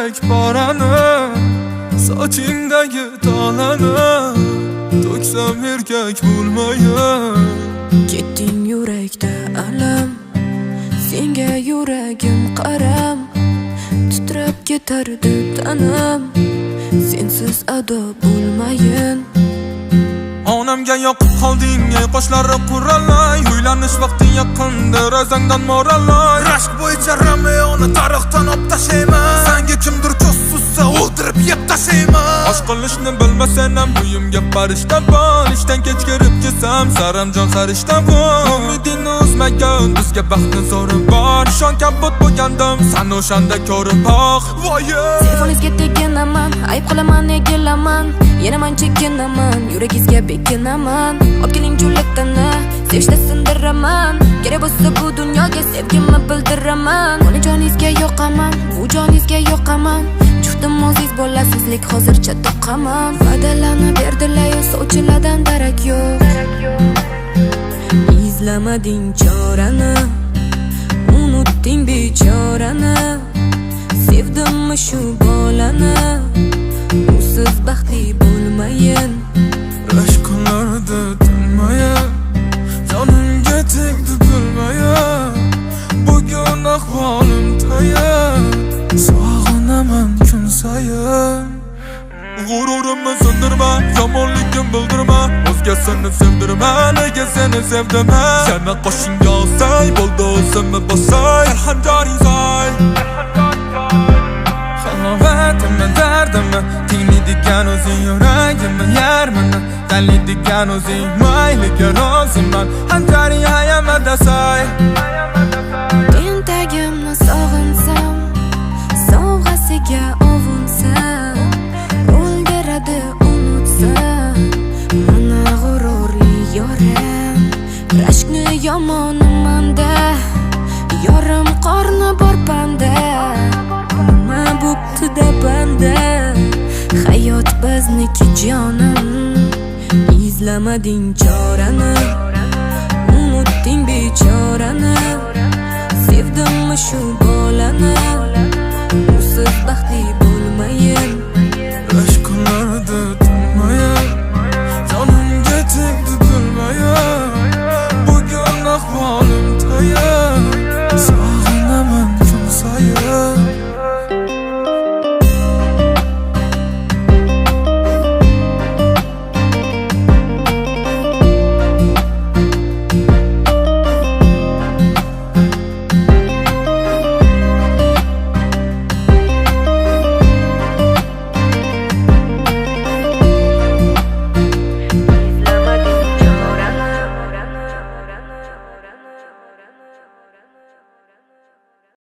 yurak parani, sochingdagi tolani to'ksam erkak bo'lmayin. Ketding yurakda alam, senga yuragim qaram, titrab ketardi tanam, sensiz ado bo'lmayin. Onamga yoqib qolding, ey qoshlari quralay, uylanish vaqti yaqinda razangdan moralay. Rashk bo'yicha Romeoni tarixdan olib tashlayman, senga kimdir ko'z suzsa o'ldirib yeb tashlayman. Osh qilishni bilmasam ham uyimga farishta bor, ishdan kech kirib kelsam saramjon sarishta bor. Umidingni uzmagan bizga baxtni zo'ri bor, ishon kabut bo'lgandim san o'shanda ko'rib oq. Telefoningizga teginaman, ayb qilaman, egilaman, yana man chekinaman, yuragingizga bekinaman. Olib keling Julietani, sevishda sindiraman, kerak bo'lsa bu dunyoga sevgimni bildiraman. Buni joningizga yoqaman, bu joningizga yoqaman, juftim o'zingiz bo'lasizlik hozircha to'qaman. Va'dalarni berdilar-yu, sovchilardan darak yo'q. Izlamading chorani, unutding bechorani, sevdimmi shu bolani, usiz baxtli bo'lmayin. Rashk kunlarida tinmayin, jonimga tegdi bilmayin, bugun ahvolim tayin, sog'inaman kun sayin. G'ururimni sindirma, yomonligim bildirma, o'zgasini sevdirma, nega seni sevdim ha? Yana qo'shingga olsay, bo'ldi o'zimni bosay, Erhanjoring soy. Halovatimni dardimni tinglaydigan o'zing, yuragimni yarmini tanlaydigan o'zing, mayliga roziman, Hanjaring ayamada soy. Tentagimni sog'insam, sovg'asiga ovunsam, o'ldiradi unutsam, mana g'ururli yorim. Rashkni yomonimanda, yorim qorni bor panda, nima bo'pti-da banda, hayot bizniki jonim. Izlamading chorani, unutding bechorani, sevdimmi shu bolani,